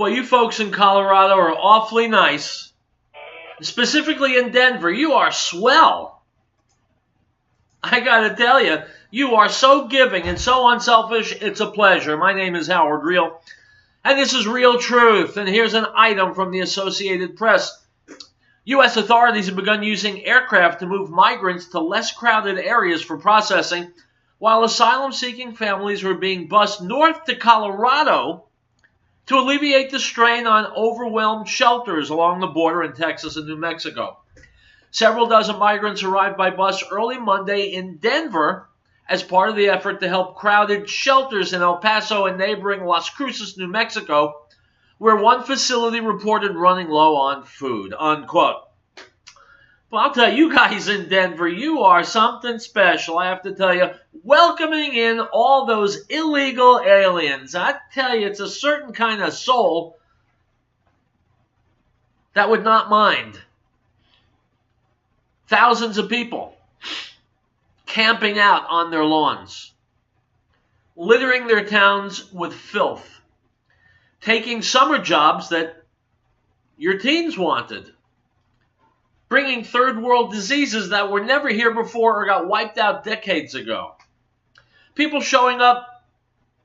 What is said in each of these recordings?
Boy, you folks in Colorado are awfully nice. Specifically in Denver, you are swell. I gotta tell you, you are so giving and so unselfish, it's a pleasure. My name is Howard Riell, and this is Riell Truth, and here's an item from the Associated Press. U.S. authorities have begun using aircraft to move migrants to less crowded areas for processing, while asylum-seeking families were being bused north to Colorado to alleviate the strain on overwhelmed shelters along the border in Texas and New Mexico. Several dozen migrants arrived by bus early Monday in Denver as part of the effort to help crowded shelters in El Paso and neighboring Las Cruces, New Mexico, where one facility reported running low on food, unquote. Well, I'll tell you guys in Denver, you are something special. I have to tell you, welcoming in all those illegal aliens. I tell you, it's a certain kind of soul that would not mind. Thousands of people camping out on their lawns, littering their towns with filth, taking summer jobs that your teens wanted, bringing third world diseases that were never here before or got wiped out decades ago. People showing up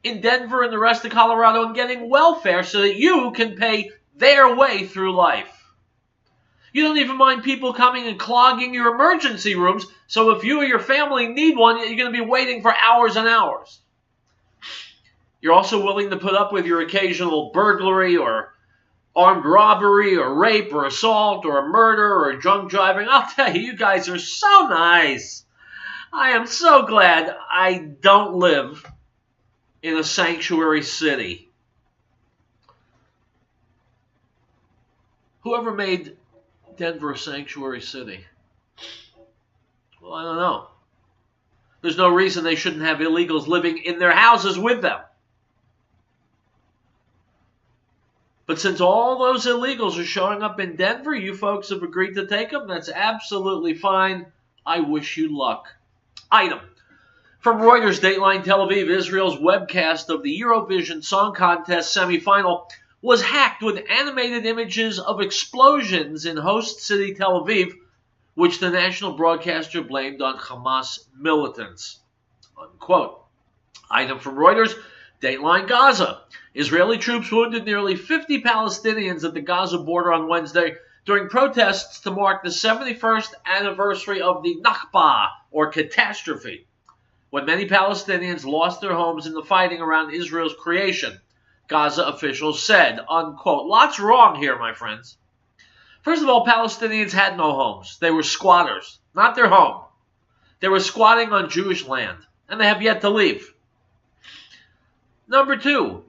in Denver and the rest of Colorado and getting welfare so that you can pay their way through life. You don't even mind people coming and clogging your emergency rooms, so if you or your family need one, you're going to be waiting for hours and hours. You're also willing to put up with your occasional burglary or armed robbery or rape or assault or a murder or drunk driving. I'll tell you, you guys are so nice. I am so glad I don't live in a sanctuary city. Whoever made Denver a sanctuary city? Well, I don't know. There's no reason they shouldn't have illegals living in their houses with them. But since all those illegals are showing up in Denver, you folks have agreed to take them. That's absolutely fine. I wish you luck. Item. From Reuters, Dateline Tel Aviv, Israel's webcast of the Eurovision Song Contest semifinal was hacked with animated images of explosions in host city Tel Aviv, which the national broadcaster blamed on Hamas militants. Unquote. Item from Reuters, Dateline Gaza. Israeli troops wounded nearly 50 Palestinians at the Gaza border on Wednesday during protests to mark the 71st anniversary of the Nakba, or catastrophe, when many Palestinians lost their homes in the fighting around Israel's creation, Gaza officials said, unquote. Lots wrong here, my friends. First of all, Palestinians had no homes. They were squatters, not their home. They were squatting on Jewish land, and they have yet to leave. Number two,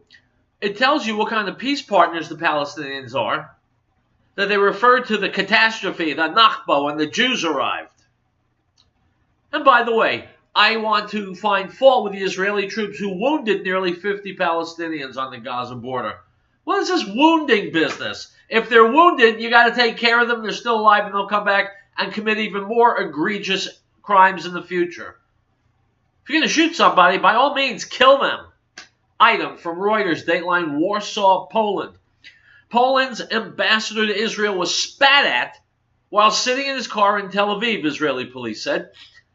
it tells you what kind of peace partners the Palestinians are, that they referred to the catastrophe, the Nakba, when the Jews arrived. And by the way, I want to find fault with the Israeli troops who wounded nearly 50 Palestinians on the Gaza border. What is this wounding business? If they're wounded, you got to take care of them. They're still alive and they'll come back and commit even more egregious crimes in the future. If you're going to shoot somebody, by all means, kill them. Item from Reuters, Dateline Warsaw, Poland. Poland's ambassador to Israel was spat at while sitting in his car in Tel Aviv, Israeli police said,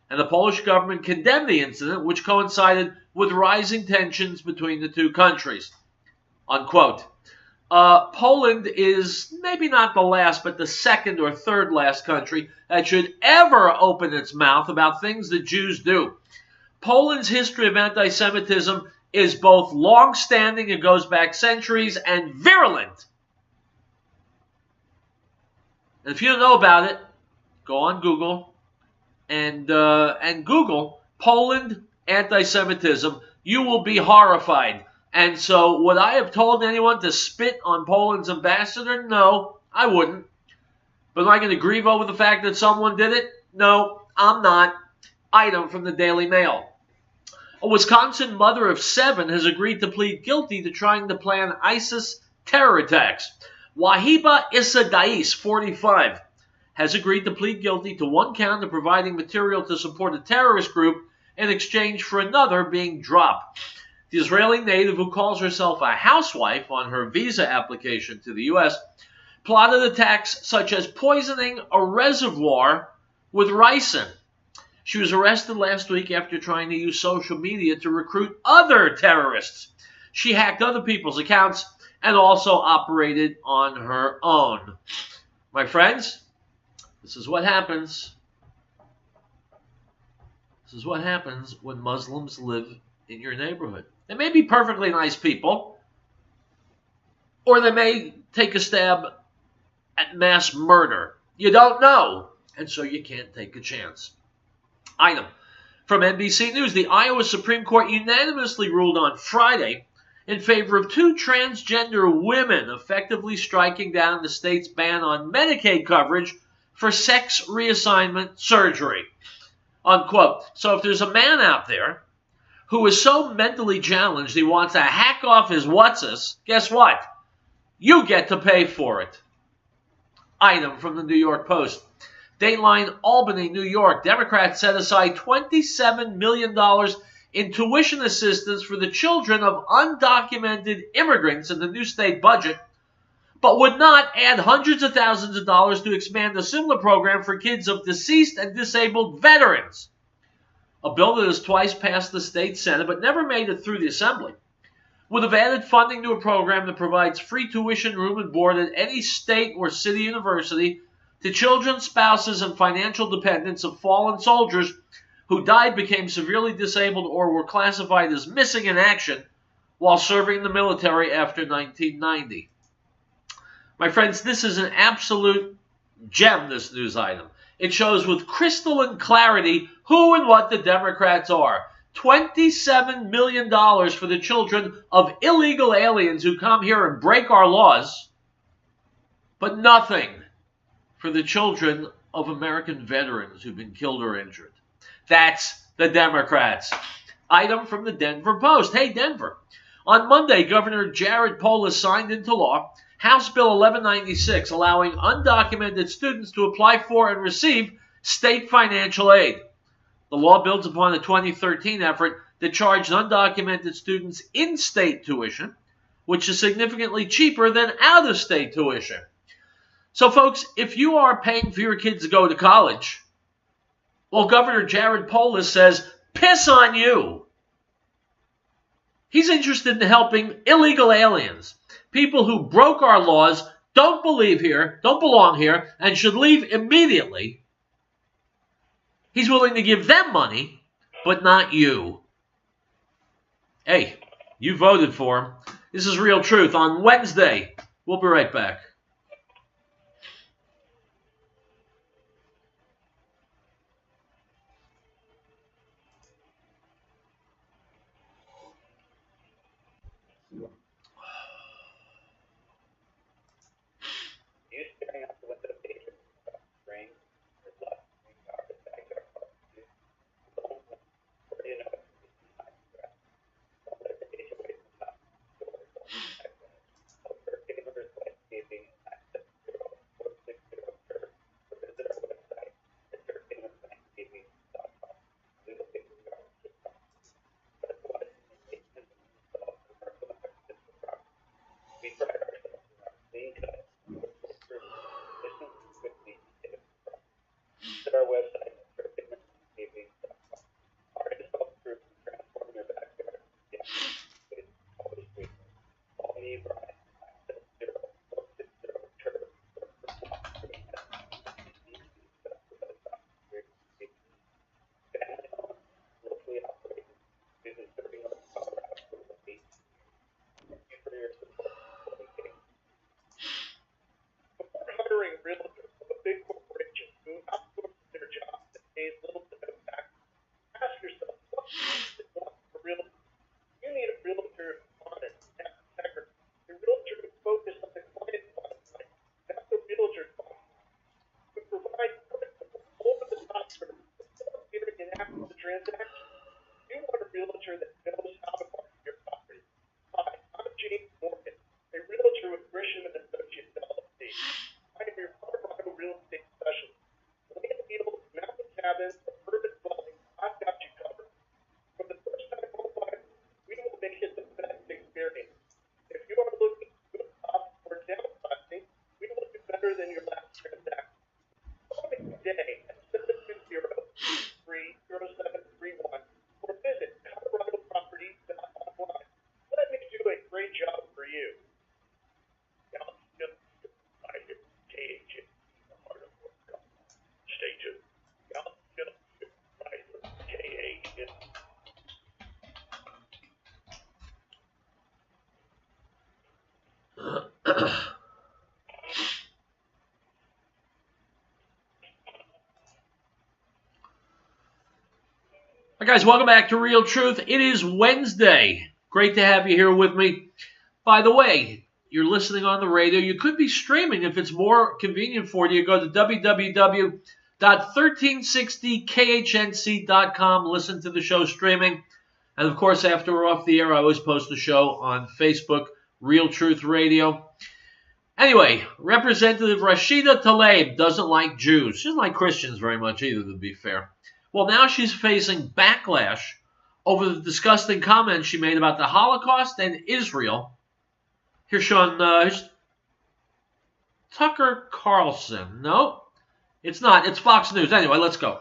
and the Polish government condemned the incident, which coincided with rising tensions between the two countries. Unquote. Poland is maybe not the last, but the second or third last country that should ever open its mouth about things that Jews do. Poland's history of anti-Semitism is both long-standing, it goes back centuries, and virulent. And if you don't know about it, go on Google and Google Poland anti-Semitism. You will be horrified. And so would I have told anyone to spit on Poland's ambassador? No, I wouldn't. But am I going to grieve over the fact that someone did it? No, I'm not. Item from the Daily Mail. A Wisconsin mother of 7 has agreed to plead guilty to trying to plan ISIS terror attacks. Wahiba Issa Dais, 45, has agreed to plead guilty to one count of providing material to support a terrorist group in exchange for another being dropped. The Israeli native who calls herself a housewife on her visa application to the U.S. plotted attacks such as poisoning a reservoir with ricin. She was arrested last week after trying to use social media to recruit other terrorists. She hacked other people's accounts and also operated on her own. My friends, this is what happens. This is what happens when Muslims live in your neighborhood. They may be perfectly nice people, or they may take a stab at mass murder. You don't know, and so you can't take a chance. Item from NBC News. The Iowa Supreme Court unanimously ruled on Friday in favor of two transgender women, effectively striking down the state's ban on Medicaid coverage for sex reassignment surgery. Unquote. So if there's a man out there who is so mentally challenged he wants to hack off his whatsus, guess what? You get to pay for it. Item from the New York Post. Dateline, Albany, New York. Democrats set aside $27 million in tuition assistance for the children of undocumented immigrants in the new state budget, but would not add hundreds of thousands of dollars to expand a similar program for kids of deceased and disabled veterans. A bill that has twice passed the state Senate but never made it through the Assembly would have added funding to a program that provides free tuition, room, and board at any state or city university to children, spouses, and financial dependents of fallen soldiers who died, became severely disabled, or were classified as missing in action while serving in the military after 1990. My friends, this is an absolute gem, this news item. It shows with crystalline clarity who and what the Democrats are. $27 million for the children of illegal aliens who come here and break our laws, but nothing for the children of American veterans who've been killed or injured. That's the Democrats. Item from the Denver Post. Hey, Denver. On Monday, Governor Jared Polis signed into law House Bill 1196, allowing undocumented students to apply for and receive state financial aid. The law builds upon a 2013 effort that charged undocumented students in-state tuition, which is significantly cheaper than out-of-state tuition. So, folks, if you are paying for your kids to go to college, well, Governor Jared Polis says, piss on you. He's interested in helping illegal aliens, people who broke our laws, don't belong here, and should leave immediately. He's willing to give them money, but not you. Hey, you voted for him. This is Riell Truth on Wednesday. We'll be right back. Our website, our install group, transforming your backyard. Yeah, it's always free. All you need, Brian. 970-460-TURB. Family owned, locally operated, using 30 North Colorado for the week. Thank you for your support. Before hiring realtors of a big corporation who outsources their job that pays little to no tax, ask yourself, what do you want a realtor? You need a realtor who's honest and has integrity. A realtor who's focused on the client's bottom line. That's a realtor who provides predictable, over-the-top service before, during, and after the transaction. You want a realtor that knows how to market your property. Hi, I'm James Morgan, a realtor with Grisham and Associates LLC. I am your Colorado real estate specialist. Land deals, mountain cabins, or urban dwellings, I've got you covered. From the first time home buyer, we will make it today at 720-30731 or visit coloradoproperties.online. Let me do a great job for you. Stay tuned. Hi guys, welcome back to Riell Truth. It is Wednesday. Great to have you here with me. By the way, you're listening on the radio. You could be streaming if it's more convenient for you. Go to www.1360khnc.com. Listen to the show streaming. And of course, after we're off the air, I always post a show on Facebook, Riell Truth Radio. Anyway, Representative Rashida Tlaib doesn't like Jews. She doesn't like Christians very much either, to be fair. Well, now she's facing backlash over the disgusting comments she made about the Holocaust and Israel. Here's Tucker Carlson. No, it's not. It's Fox News. Anyway, let's go.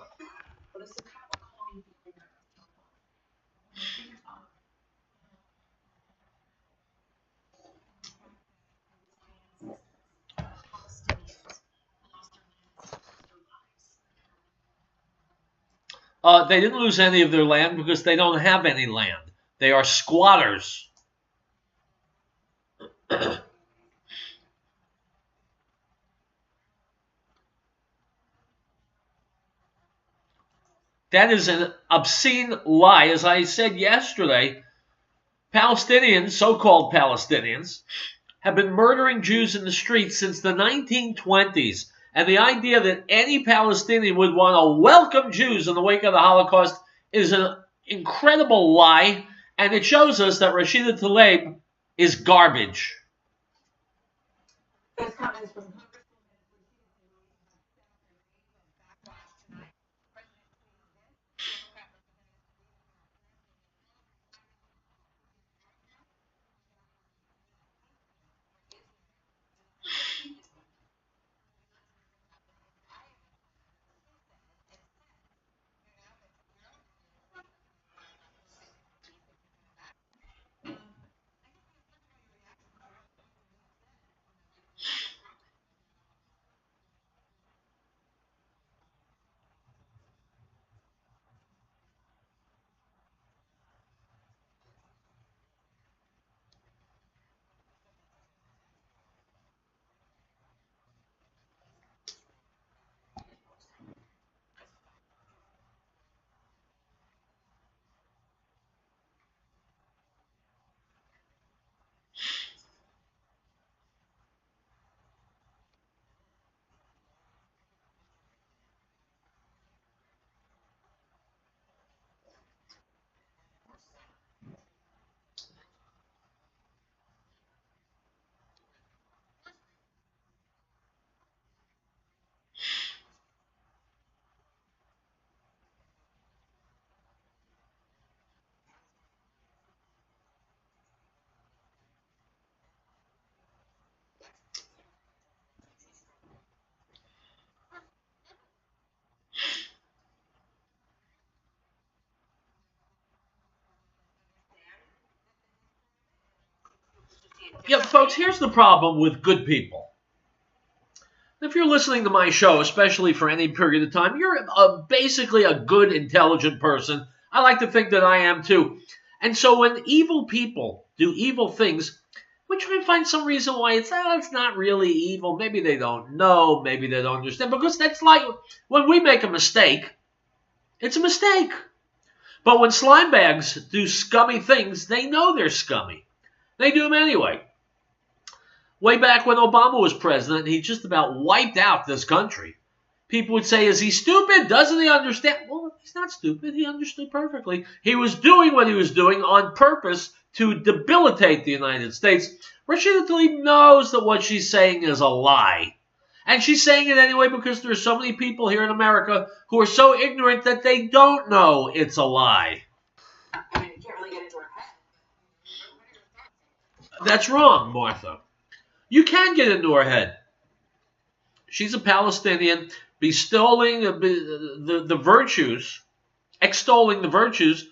They didn't lose any of their land because they don't have any land. They are squatters. That is an obscene lie. As I said yesterday, Palestinians, so-called Palestinians, have been murdering Jews in the streets since the 1920s. And the idea that any Palestinian would want to welcome Jews in the wake of the Holocaust is an incredible lie, and it shows us that Rashida Tlaib is garbage. Yeah, folks, here's the problem with good people. If you're listening to my show, especially for any period of time, you're basically a good, intelligent person. I like to think that I am too. And so when evil people do evil things, we try and find some reason why it's not really evil. Maybe they don't know. Maybe they don't understand. Because that's like when we make a mistake, it's a mistake. But when slime bags do scummy things, they know they're scummy. They do them anyway. Way back when Obama was president, he just about wiped out this country. People would say, is he stupid? Doesn't he understand? Well, he's not stupid. He understood perfectly. He was doing what he was doing on purpose to debilitate the United States. Rashida Tlaib knows that what she's saying is a lie. And she's saying it anyway because there are so many people here in America who are so ignorant that they don't know it's a lie. I mean, you can't really get into her head. That's wrong, Martha. You can get into her head. She's a Palestinian. bestowing the virtues, extolling the virtues,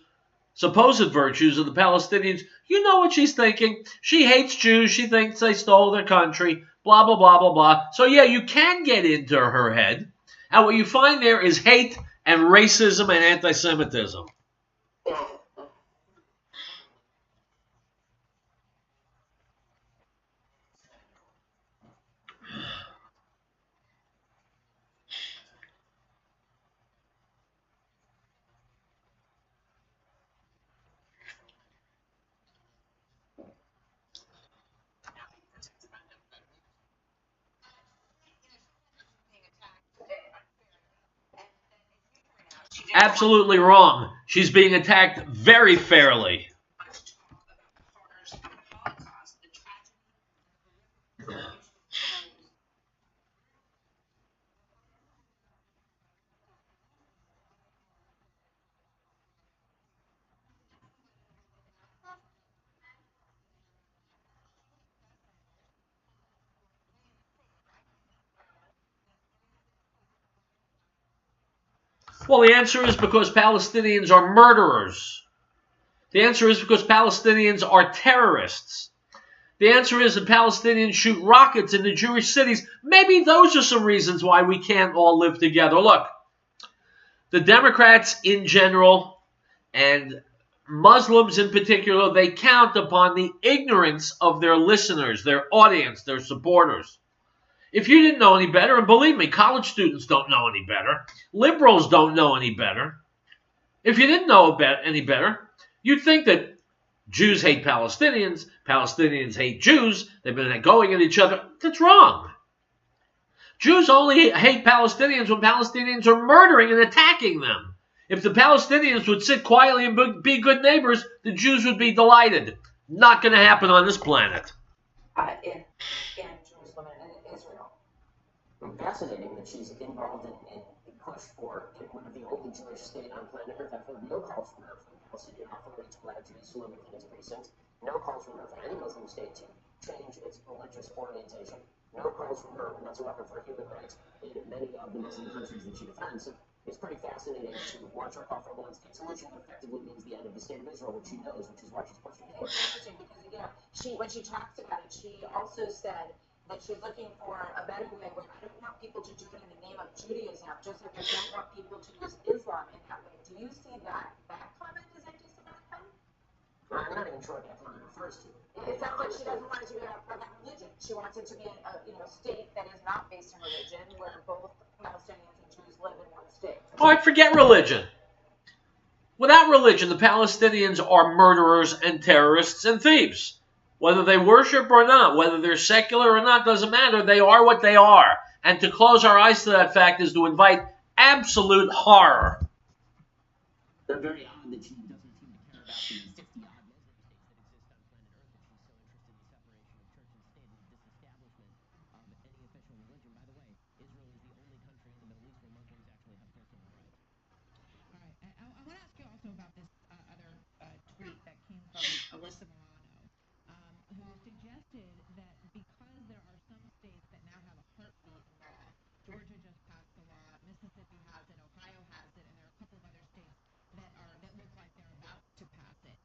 supposed virtues of the Palestinians. You know what she's thinking. She hates Jews. She thinks they stole their country, blah, blah, blah, blah, blah. So, yeah, you can get into her head. And what you find there is hate and racism and anti-Semitism. Absolutely wrong. She's being attacked very fairly. Well, the answer is because Palestinians are murderers. The answer is because Palestinians are terrorists. The answer is that Palestinians shoot rockets into Jewish cities. Maybe those are some reasons why we can't all live together. Look, the Democrats in general and Muslims in particular, they count upon the ignorance of their listeners, their audience, their supporters. If you didn't know any better, and believe me, college students don't know any better, liberals don't know any better. If you didn't know any better, you'd think that Jews hate Palestinians, Palestinians hate Jews, they've been going at each other. That's wrong. Jews only hate Palestinians when Palestinians are murdering and attacking them. If the Palestinians would sit quietly and be good neighbors, the Jews would be delighted. Not going to happen on this planet. In Jerusalem and in Israel. Fascinating that she's involved in the push for one of the only Jewish state on planet Earth. I've heard no calls from her for the Palestinian Authority to allow Jews to live within its precincts. No calls from her for any Muslim state to change its religious orientation. No calls from her whatsoever for human rights in many of the Muslim countries that she defends. So it's pretty fascinating to watch her call for a one-state solution. Effectively means the end of the state of Israel, which she knows, which is why she's pushing for. It's interesting because, when she talks about it, she also said that she's looking for a better way where I don't want people to do it in the name of Judaism, just like I don't want people to use Islam in that way. Do you see that comment as anti-Semitic? I'm not even sure what that comment refers to. It sounds like she doesn't want it to be about religion. She wants it to be a state that is not based on religion, where both Palestinians and Jews live in one state. All right, forget religion. Without religion, the Palestinians are murderers and terrorists and thieves. Whether they worship or not, whether they're secular or not, doesn't matter. They are what they are. And to close our eyes to that fact is to invite absolute horror. They're very odd that she doesn't seem to care about the 50-odd Muslim states that exist on planet Earth, that she's so interested in the separation of church and state and the disestablishment of any official religion. By the way, Israel is the only country in the Middle East where Muslims actually have personal rights. All right. I want to ask you also about this other tweet that came from Alyssa Milano, who suggested that because there are some states that now have a heartbeat law, Georgia just passed the law, Mississippi has it, Ohio has it, and there are a couple of other states that look like they're about to pass it.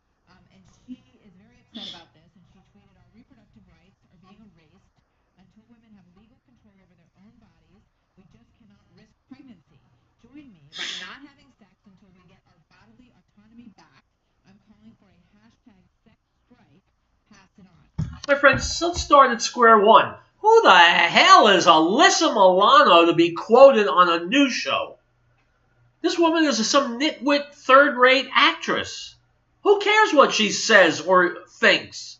And she is very upset about this, and she tweeted, "Our reproductive rights are being erased. Until women have legal control over their own bodies, we just cannot risk pregnancy. Join me by not having sex until we get our bodily autonomy back. I'm calling for a hashtag sex strike. Pass it on." My friends, let's start at square one. Who the hell is Alyssa Milano to be quoted on a news show? This woman is some nitwit third-rate actress. Who cares what she says or thinks?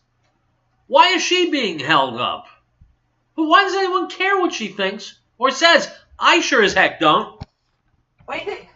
Why is she being held up? Why does anyone care what she thinks or says? I sure as heck don't. What do you think?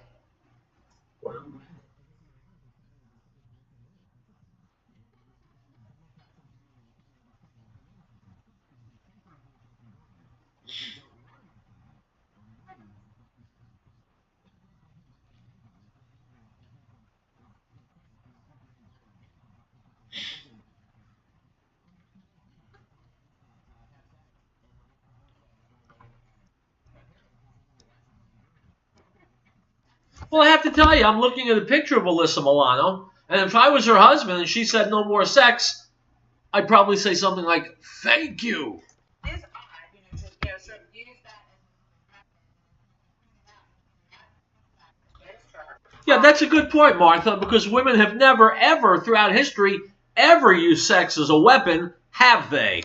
Well, I have to tell you, I'm looking at a picture of Alyssa Milano, and if I was her husband and she said no more sex, I'd probably say something like, thank you. It is odd, to sort of use that as Yeah, that's a good point, Martha, because women have never, ever, throughout history, ever used sex as a weapon, have they?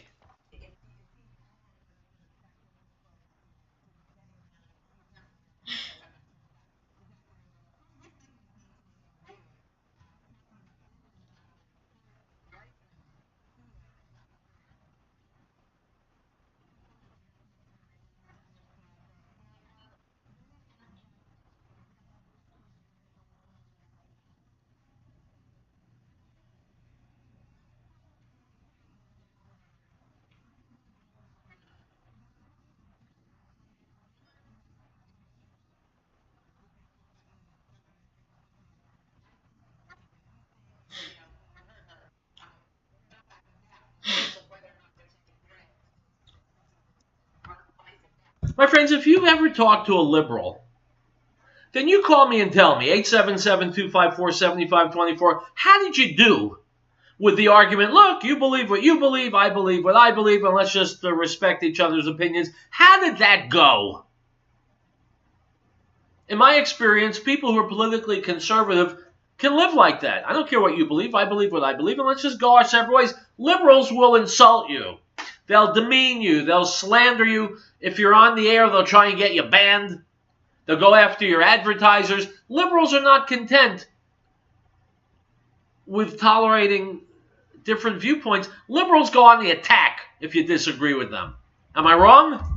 My friends, if you've ever talked to a liberal, then you call me and tell me, 877-254-7524, how did you do with the argument, look, you believe what you believe, I believe what I believe, and let's just respect each other's opinions. How did that go? In my experience, people who are politically conservative can live like that. I don't care what you believe, I believe what I believe, and let's just go our separate ways. Liberals will insult you. They'll demean you. They'll slander you. If you're on the air, they'll try and get you banned. They'll go after your advertisers. Liberals are not content with tolerating different viewpoints. Liberals go on the attack if you disagree with them. Am I wrong?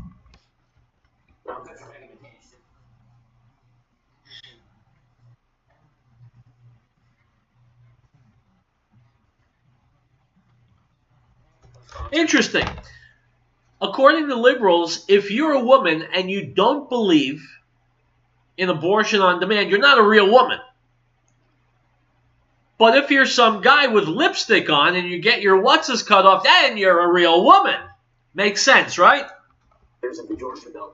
Interesting. According to liberals, if you're a woman and you don't believe in abortion on demand, you're not a real woman. But if you're some guy with lipstick on and you get your what's-his cut off, then you're a real woman. Makes sense, right? There's a Georgia bill.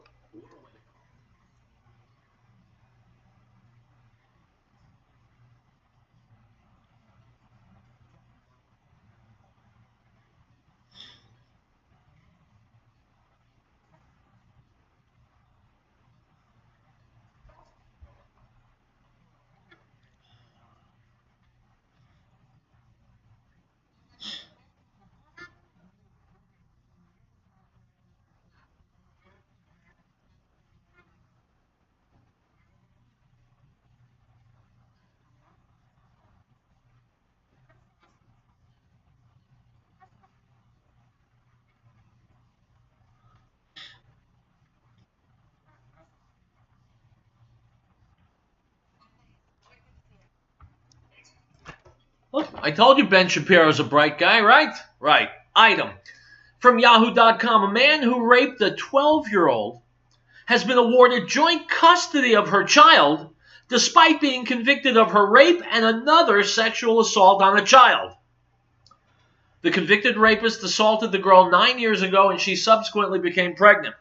Look, I told you Ben Shapiro's a bright guy, right? Right. Item. From Yahoo.com, a man who raped a 12-year-old has been awarded joint custody of her child despite being convicted of her rape and another sexual assault on a child. The convicted rapist assaulted the girl 9 years ago and she subsequently became pregnant.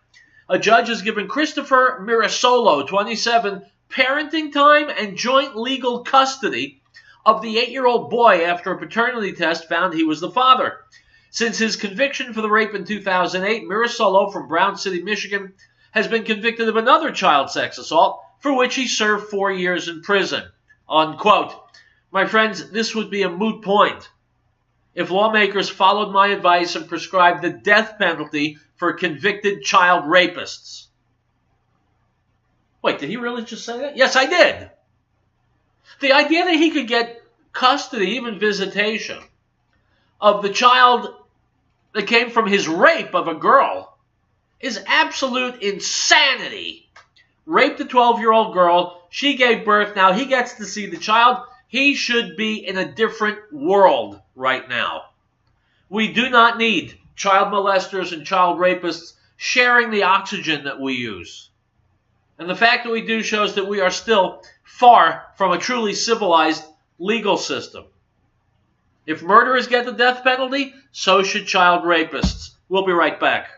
A judge has given Christopher Mirasolo, 27, parenting time and joint legal custody of the 8-year-old boy after a paternity test found he was the father. Since his conviction for the rape in 2008, Mirasolo from Brown City, Michigan, has been convicted of another child sex assault for which he served 4 years in prison. Unquote. My friends, this would be a moot point if lawmakers followed my advice and prescribed the death penalty for convicted child rapists. Wait, did he really just say that? Yes, I did. The idea that he could get custody, even visitation, of the child that came from his rape of a girl is absolute insanity. Raped a 12-year-old girl, she gave birth, now he gets to see the child. He should be in a different world right now. We do not need child molesters and child rapists sharing the oxygen that we use. And the fact that we do shows that we are still far from a truly civilized legal system. If murderers get the death penalty, so should child rapists. We'll be right back.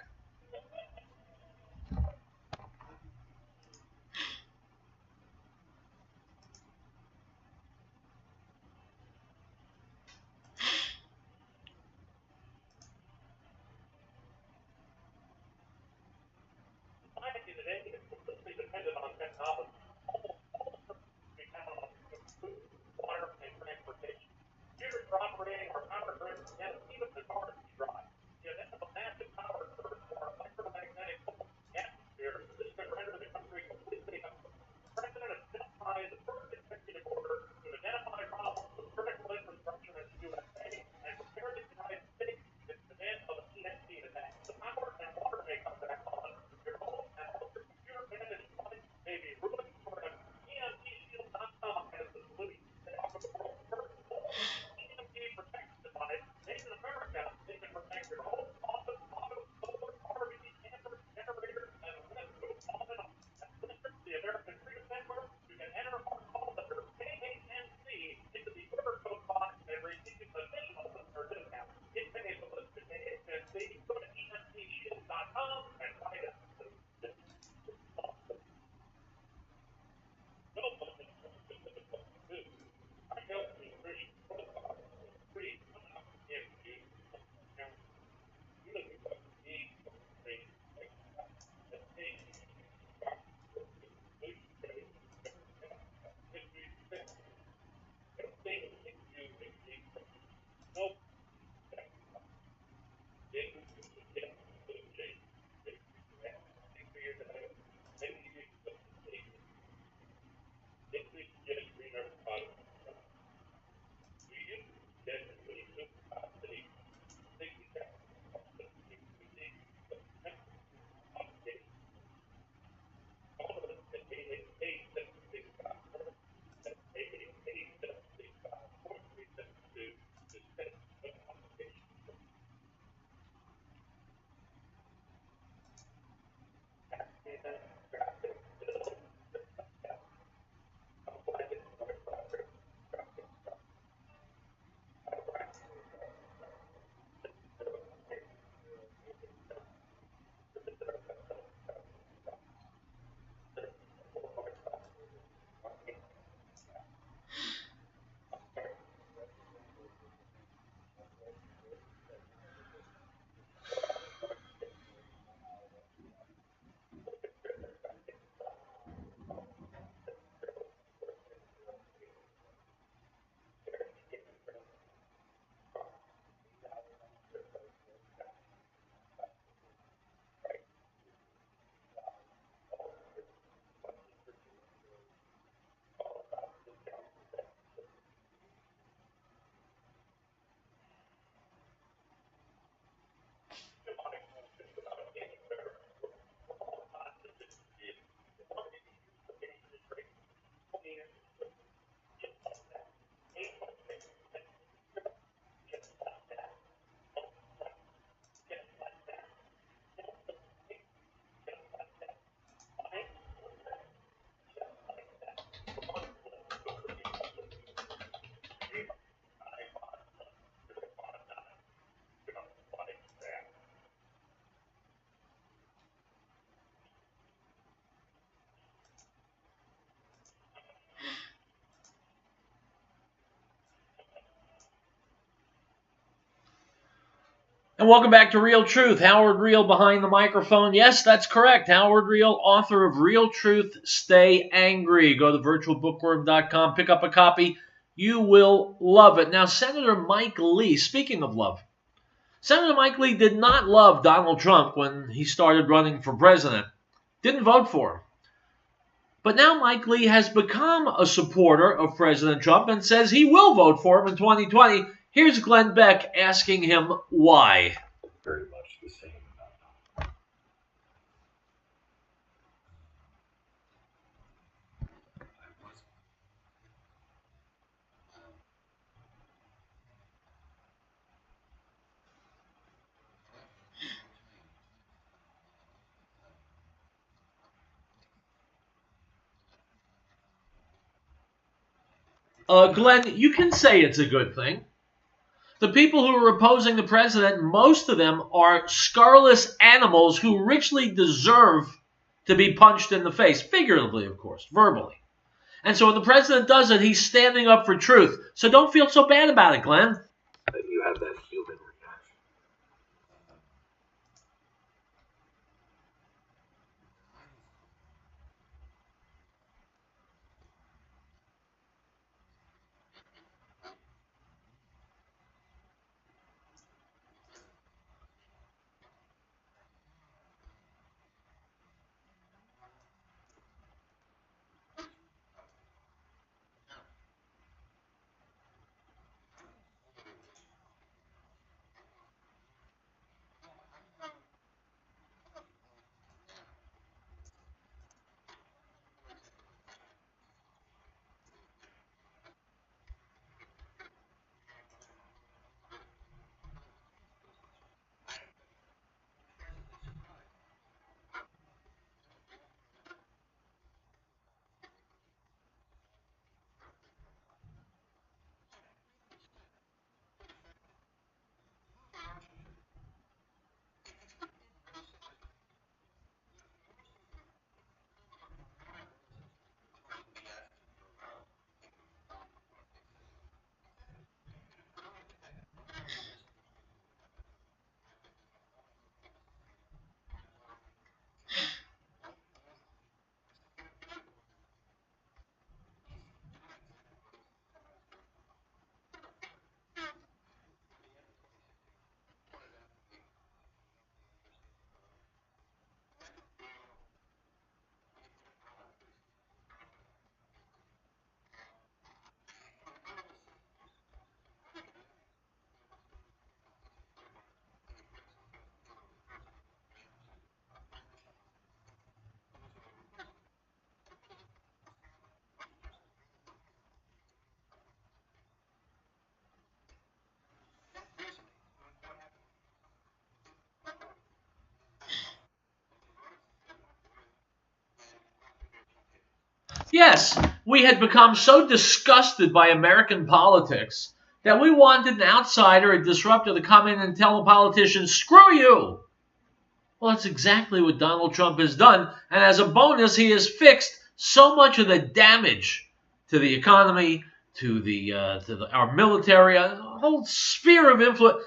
And welcome back to Riell Truth. Howard Riell behind the microphone. Yes, that's correct. Howard Riell, author of Riell Truth, Stay Angry. Go to virtualbookworm.com, pick up a copy. You will love it. Now, Senator Mike Lee, speaking of love, Senator Mike Lee did not love Donald Trump when he started running for president. Didn't vote for him. But now Mike Lee has become a supporter of President Trump and says he will vote for him in 2020. Here's Glenn Beck asking him why. Very much the same about Glenn, you can say it's a good thing. The people who are opposing the president, most of them are scurrilous animals who richly deserve to be punched in the face, figuratively, of course, verbally. And so when the president does it, he's standing up for truth. So don't feel so bad about it, Glenn. that you have that human reaction. Yes, we had become so disgusted by American politics that we wanted an outsider, a disruptor, to come in and tell the politicians, screw you. Well, that's exactly what Donald Trump has done. And as a bonus, he has fixed so much of the damage to the economy, to our military, a whole sphere of influence.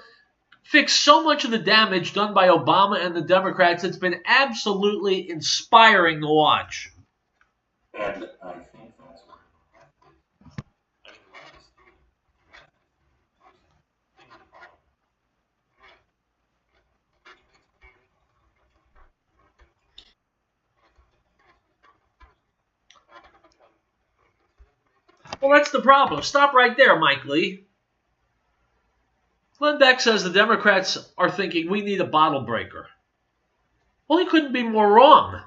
Fixed so much of the damage done by Obama and the Democrats. It's been absolutely inspiring to watch. And I think that's where I mean, a lot of this Well, that's the problem. Stop right there, Mike Lee. Glenn Beck says the Democrats are thinking we need a bottle breaker. Well, he couldn't be more wrong.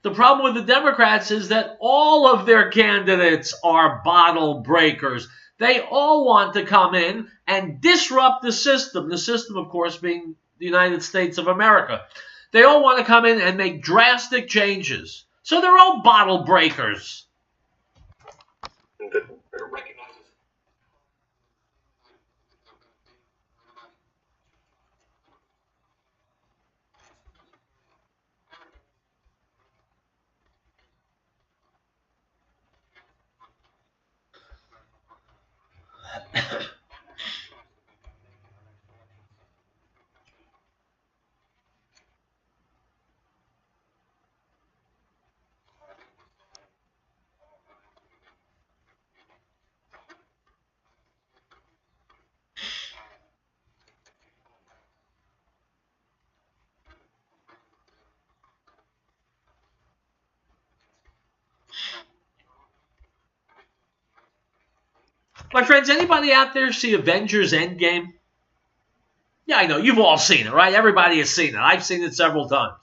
The problem with the Democrats is that all of their candidates are bottle breakers. They all want to come in and disrupt the system, of course, being the United States of America. They all want to come in and make drastic changes. So they're all bottle breakers. that recognizes My friends, anybody out there see Avengers Endgame? Yeah, I know. You've all seen it, right? Everybody has seen it. I've seen it several times.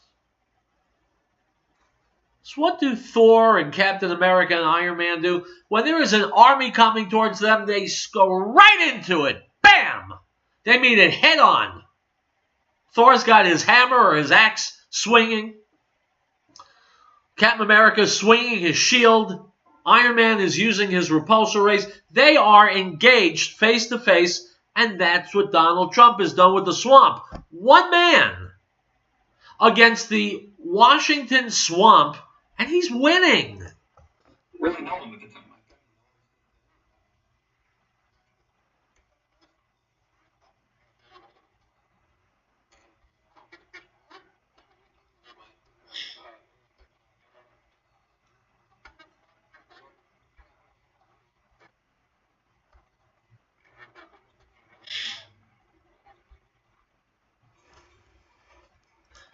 So what do Thor and Captain America and Iron Man do? When there is an army coming towards them, they go right into it. Bam! They meet it head on. Thor's got his hammer or his axe swinging. Captain America's swinging his shield. Iron Man is using his repulsor rays. They are engaged face to face, and that's what Donald Trump has done with the swamp. One man against the Washington swamp, and he's winning. Really know him at the time.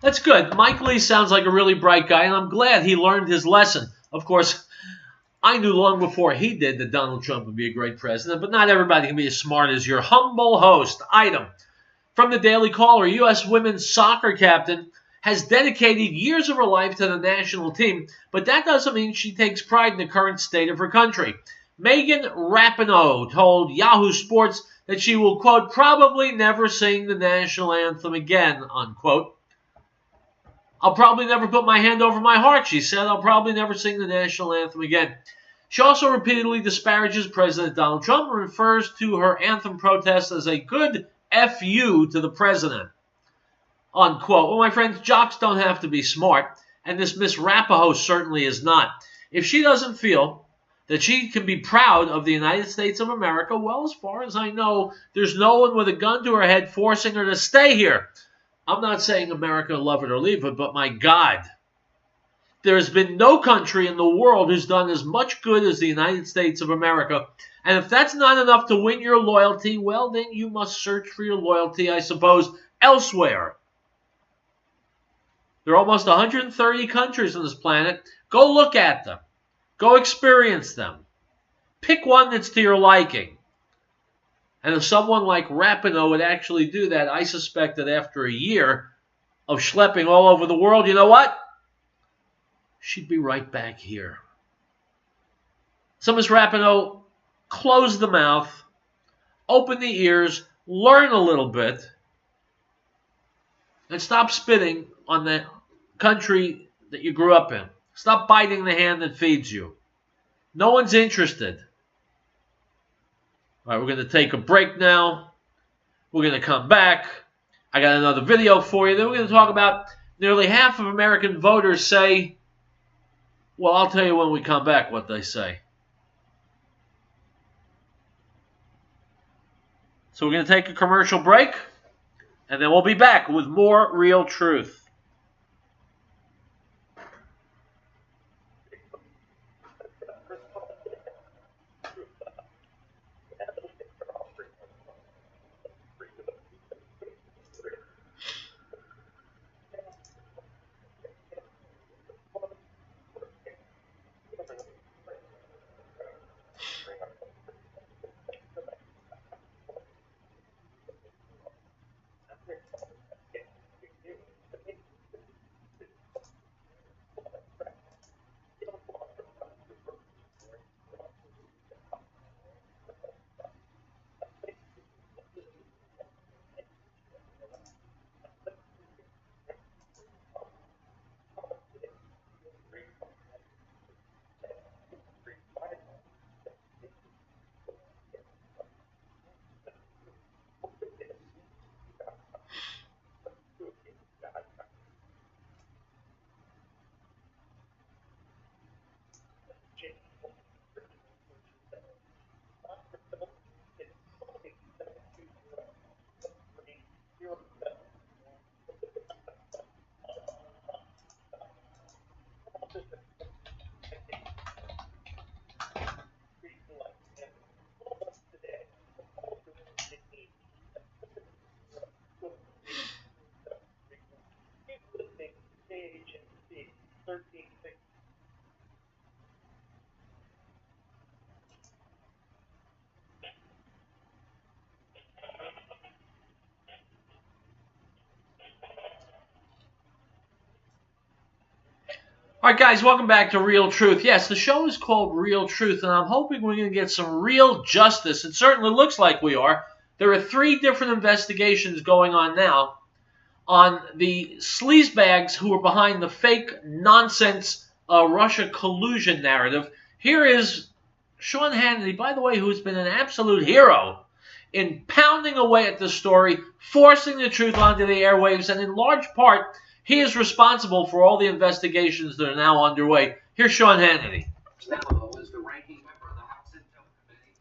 That's good. Mike Lee sounds like a really bright guy, and I'm glad he learned his lesson. Of course, I knew long before he did that Donald Trump would be a great president, but not everybody can be as smart as your humble host. Item from the Daily Caller: U.S. women's soccer captain has dedicated years of her life to the national team, but that doesn't mean she takes pride in the current state of her country. Megan Rapinoe told Yahoo Sports that she will, quote, probably never sing the national anthem again, unquote. I'll probably never put my hand over my heart, she said. I'll probably never sing the national anthem again. She also repeatedly disparages President Donald Trump and refers to her anthem protest as a good F.U. to the president, unquote. Well, my friends, jocks don't have to be smart, and this Miss Rapinoe certainly is not. If she doesn't feel that she can be proud of the United States of America, well, as far as I know, there's no one with a gun to her head forcing her to stay here. I'm not saying America, love it or leave it, but my God, there has been no country in the world who's done as much good as the United States of America. And if that's not enough to win your loyalty, well, then you must search for your loyalty, I suppose, elsewhere. There are almost 130 countries on this planet. Go look at them. Go experience them. Pick one that's to your liking. And if someone like Rapinoe would actually do that, I suspect that after a year of schlepping all over the world, you know what? She'd be right back here. So Ms. Rapinoe, close the mouth, open the ears, learn a little bit, and stop spitting on the country that you grew up in. Stop biting the hand that feeds you. No one's interested. All right, we're going to take a break now. We're going to come back. I got another video for you. Then we're going to talk about nearly half of American voters say, well, I'll tell you when we come back what they say. So we're going to take a commercial break, and then we'll be back with more Riell Truth. All right, guys, welcome back to Riell Truth. Yes, the show is called Riell Truth, and I'm hoping we're going to get some real justice. It certainly looks like we are. There are 3 different investigations going on now on the sleazebags who are behind the fake nonsense Russia collusion narrative. Here is Sean Hannity, by the way, who's been an absolute hero in pounding away at this story, forcing the truth onto the airwaves, and in large part, he is responsible for all the investigations that are now underway. Here's Sean Hannity. Memo is the ranking member of the House Intel Committee.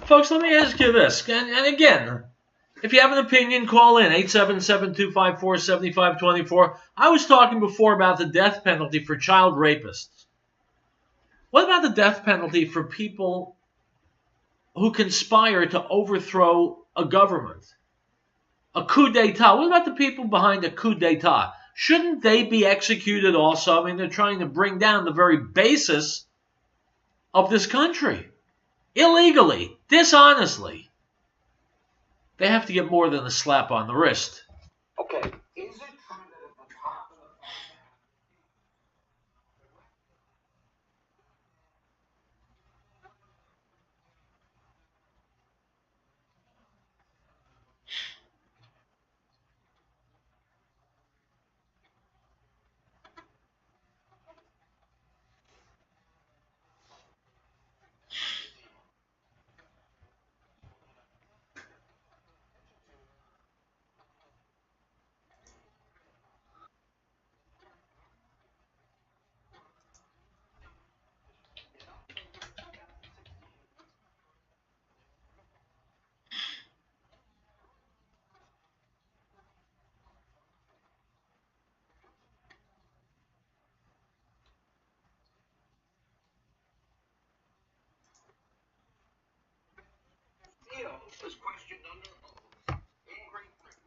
Folks, let me ask you this, and again, if you have an opinion, call in, 877-254-7524. I was talking before about the death penalty for child rapists. What about the death penalty for people who conspire to overthrow a government? A coup d'etat. What about the people behind a coup d'etat? Shouldn't they be executed also? I mean, they're trying to bring down the very basis of this country. Illegally, dishonestly. They have to get more than a slap on the wrist. Okay, is it true that at the top of the was questioned under oath in Great Britain.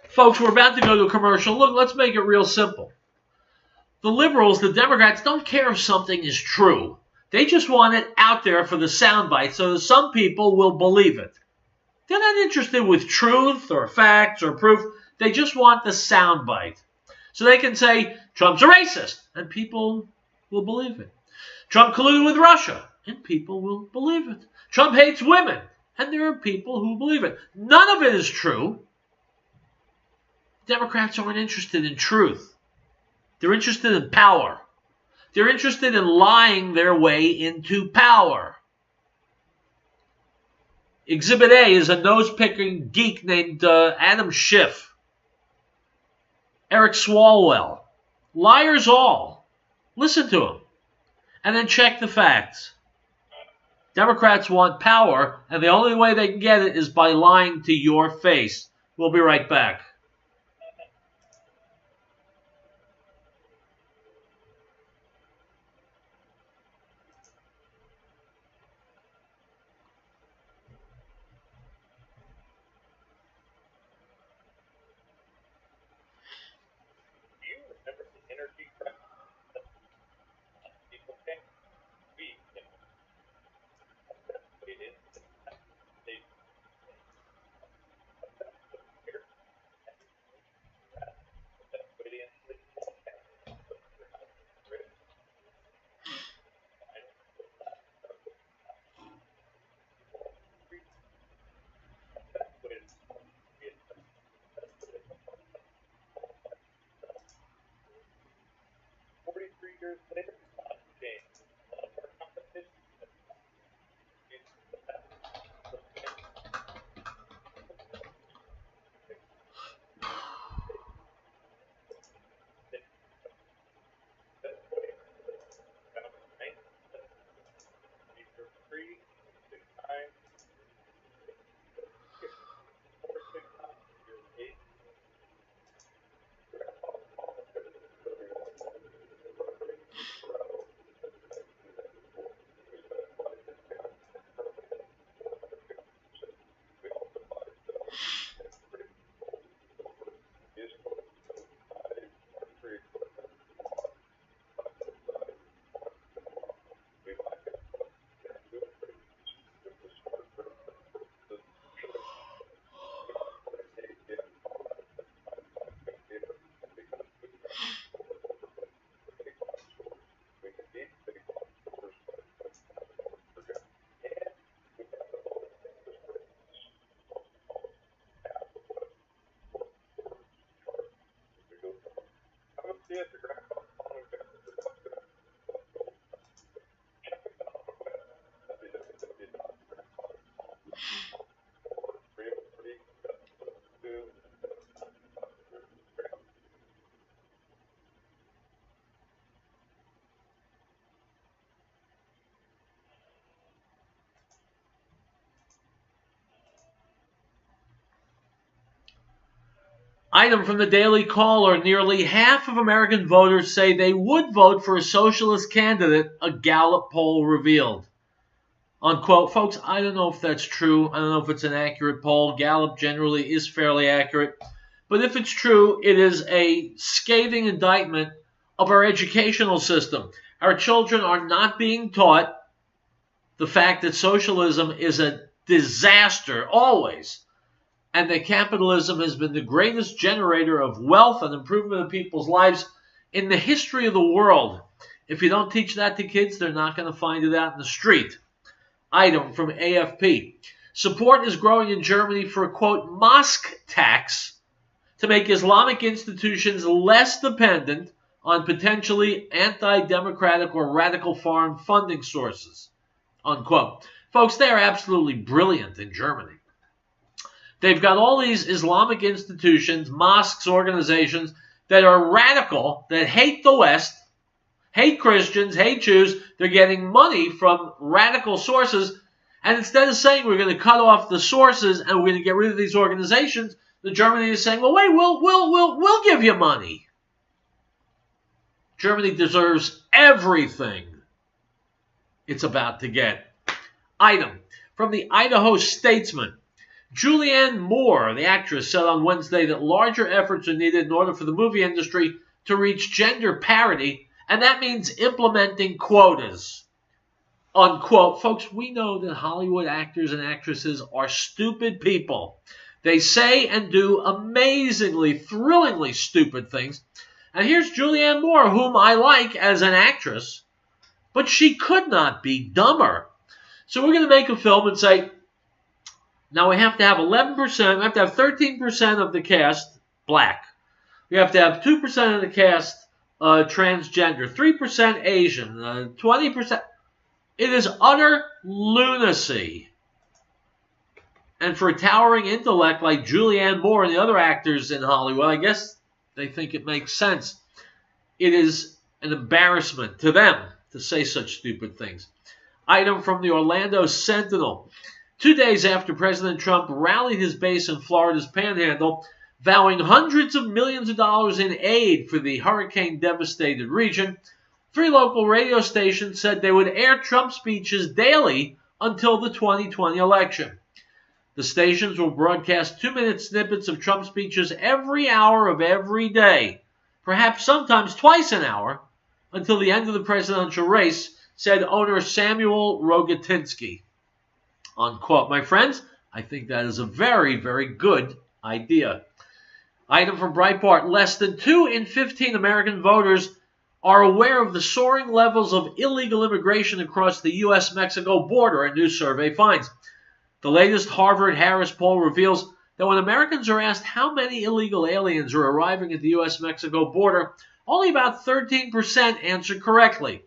Folks, we're about to go to a commercial. Look, let's make it real simple. The liberals, the Democrats, don't care if something is true. They just want it out there for the soundbite so that some people will believe it. They're not interested with truth or facts or proof. They just want the soundbite. So they can say, Trump's a racist, and people will believe it. Trump colluded with Russia, and people will believe it. Trump hates women, and there are people who believe it. None of it is true. Democrats aren't interested in truth. They're interested in power. They're interested in lying their way into power. Exhibit A is a nose-picking geek named Adam Schiff. Eric Swalwell. Liars all. Listen to him. And then check the facts. Democrats want power, and the only way they can get it is by lying to your face. We'll be right back. Do you remember the energy crisis that people think we can participate in? They years later, James, one of our competitions, Item from the Daily Caller. Nearly half of American voters say they would vote for a socialist candidate, a Gallup poll revealed. Unquote. Folks, I don't know if that's true. I don't know if it's an accurate poll. Gallup generally is fairly accurate. But if it's true, it is a scathing indictment of our educational system. Our children are not being taught the fact that socialism is a disaster, always, and that capitalism has been the greatest generator of wealth and improvement of people's lives in the history of the world. If you don't teach that to kids, they're not going to find it out in the street. Item from AFP. Support is growing in Germany for a, quote, mosque tax to make Islamic institutions less dependent on potentially anti-democratic or radical foreign funding sources, unquote. Folks, they are absolutely brilliant in Germany. They've got all these Islamic institutions, mosques, organizations that are radical, that hate the West, hate Christians, hate Jews. They're getting money from radical sources. And instead of saying we're going to cut off the sources and we're going to get rid of these organizations, the Germany is saying, well, wait, we'll give you money. Germany deserves everything it's about to get. Item from the Idaho Statesman. Julianne Moore, the actress, said on Wednesday that larger efforts are needed in order for the movie industry to reach gender parity, and that means implementing quotas. Unquote. Folks, we know that Hollywood actors and actresses are stupid people. They say and do amazingly, thrillingly stupid things. And here's Julianne Moore, whom I like as an actress, but she could not be dumber. So we're going to make a film and say, now we have to have 11%, we have to have 13% of the cast black. We have to have 2% of the cast transgender, 3% Asian, 20%. It is utter lunacy. And for a towering intellect like Julianne Moore and the other actors in Hollywood, I guess they think it makes sense. It is an embarrassment to them to say such stupid things. Item from the Orlando Sentinel. 2 days after President Trump rallied his base in Florida's Panhandle, vowing hundreds of millions of dollars in aid for the hurricane-devastated region, 3 local radio stations said they would air Trump speeches daily until the 2020 election. The stations will broadcast 2-minute snippets of Trump speeches every hour of every day, perhaps sometimes twice an hour, until the end of the presidential race, said owner Samuel Rogatinsky. Unquote. My friends, I think that is a very, very good idea. Item from Breitbart. Less than 2 in 15 American voters are aware of the soaring levels of illegal immigration across the U.S.-Mexico border, a new survey finds. The latest Harvard-Harris poll reveals that when Americans are asked how many illegal aliens are arriving at the U.S.-Mexico border, only about 13% answer correctly.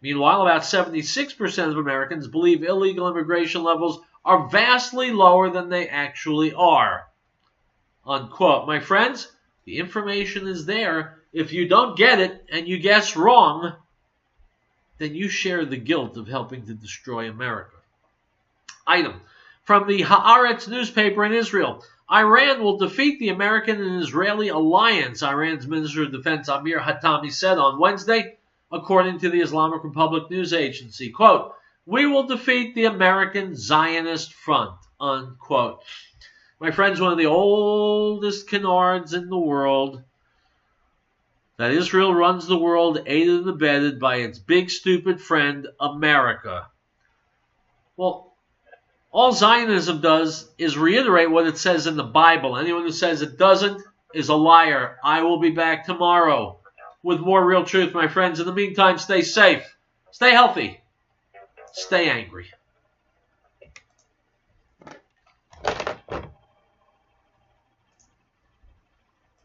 Meanwhile, about 76% of Americans believe illegal immigration levels are vastly lower than they actually are. Unquote. My friends, the information is there. If you don't get it and you guess wrong, then you share the guilt of helping to destroy America. Item from the Haaretz newspaper in Israel. Iran will defeat the American and Israeli alliance, Iran's Minister of Defense Amir Hatami said on Wednesday, according to the Islamic Republic news agency. Quote, we will defeat the American Zionist Front, unquote. My friends, one of the oldest canards in the world, that Israel runs the world aided and abetted by its big stupid friend, America. Well, all Zionism does is reiterate what it says in the Bible. Anyone who says it doesn't is a liar. I will be back tomorrow with more real truth, my friends. In the meantime, stay safe, stay healthy, stay angry.